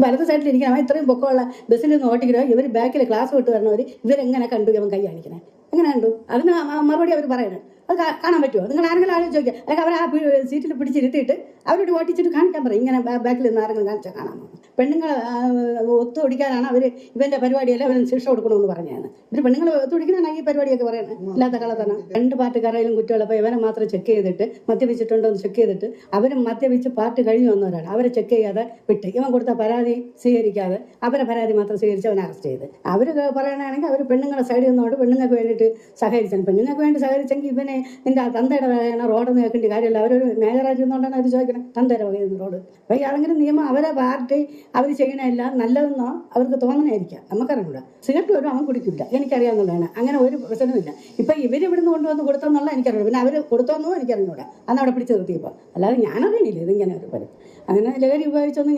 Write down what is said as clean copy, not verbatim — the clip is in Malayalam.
വലത് സൈഡിൽ ഇരിക്കണം. അവൻ ഇത്രയും പൊക്കമുള്ള ബസ്സിൽ നിന്ന് ഓട്ടിക്കണോ ഇവർ ബാക്കിൽ ക്ലാസ് വിട്ട് വരണവർ ഇവരെങ്ങനെ കണ്ടു അവൻ കൈ കാണിക്കണേ? എങ്ങനെ കണ്ടു? അതിന് മറുപടി അവർ പറയണം. അത് കാണാൻ പറ്റുമോ? നിങ്ങൾ ആരെങ്കിലും ആലോചിച്ച് നോക്കിയാൽ, അല്ലെങ്കിൽ അവർ ആ സീറ്റിൽ പിടിച്ചിരുത്തിയിട്ട് അവരോട് ഓട്ടിച്ചിട്ട് കാണിക്കാൻ പറയും. ഇങ്ങനെ ബാക്കിൽ നിന്ന് ആരെങ്കിലും കാണിച്ചാൽ കാണാമോ? പെണ്ണുങ്ങൾ ഒത്തുപിടിക്കാനാണ് അവർ ഇവൻ്റെ പരിപാടിയല്ല അവന് ശിക്ഷ കൊടുക്കണമെന്ന് പറഞ്ഞാണ്. ഇവർ പെണ്ണുങ്ങൾ ഒത്തുപിടിക്കാനാണ് ഈ പരിപാടിയൊക്കെ പറയുന്നത്. ഇല്ലാത്ത കളത്തണം. 2 പാർട്ടിക്കാരെങ്കിലും കുറ്റമുള്ളപ്പോൾ ഇവനെ മാത്രം ചെക്ക് ചെയ്തിട്ട് മദ്യപിച്ചിട്ടുണ്ടോ എന്ന് ചെക്ക് ചെയ്തിട്ട് അവരും മദ്യപിച്ച് പാർട്ടി കഴിഞ്ഞു വന്നവരാണ്. അവരെ ചെക്ക് ചെയ്യാതെ വിട്ട് ഇവൻ കൊടുത്ത പരാതി സ്വീകരിക്കാതെ അവരെ പരാതി മാത്രം സ്വീകരിച്ച് അവനെ അറസ്റ്റ് ചെയ്ത്. അവർ പറയണമെങ്കിൽ അവർ പെണ്ണുങ്ങളുടെ സൈഡിൽ നിന്നുകൊണ്ട് പെണ്ണുങ്ങൾക്ക് വേണ്ടിയിട്ട് സഹകരിച്ചാണ്. പെണ്ണുങ്ങൾക്ക് വേണ്ടി സഹകരിച്ചെങ്കിൽ ഇവനെ നിന്റെ തന്തയുടെ വകയാണ് റോഡൊന്നും കേൾക്കേണ്ട കാര്യമല്ല. അവരൊരു മേജറായിട്ട് നിന്നുകൊണ്ടാണ് അവർ ചോദിക്കണം തന്തയുടെ വകയെന്ന് റോഡ്. അപ്പോൾ ഏതെങ്കിലും നിയമം അവരെ പാർട്ടി അവർ ചെയ്യണമില്ല നല്ലതെന്നോ അവർക്ക് തോന്നണമായിരിക്കാം. നമുക്കറിയില്ല. സിഗരറ്റ് പോലും അവൻ കുടിക്കില്ല, എനിക്കറിയാവുന്നതാണ്. അങ്ങനെ ഒരു പ്രശ്നവുമില്ല. ഇപ്പം ഇവരിവിടുന്ന് കൊണ്ടുവന്ന് കൊടുത്തെന്നുള്ള എനിക്കറിയില്ല. പിന്നെ അവർ കൊടുത്തോന്നോ എനിക്കറിഞ്ഞൂടാ. അന്ന് അവിടെ പിടിച്ച് നിർത്തിയപ്പോൾ. അല്ലാതെ ഞാനറിയില്ല ഇതിങ്ങനെ ഒരു പരി അങ്ങനെ ലഹരി ഉപയോഗിച്ചൊന്നും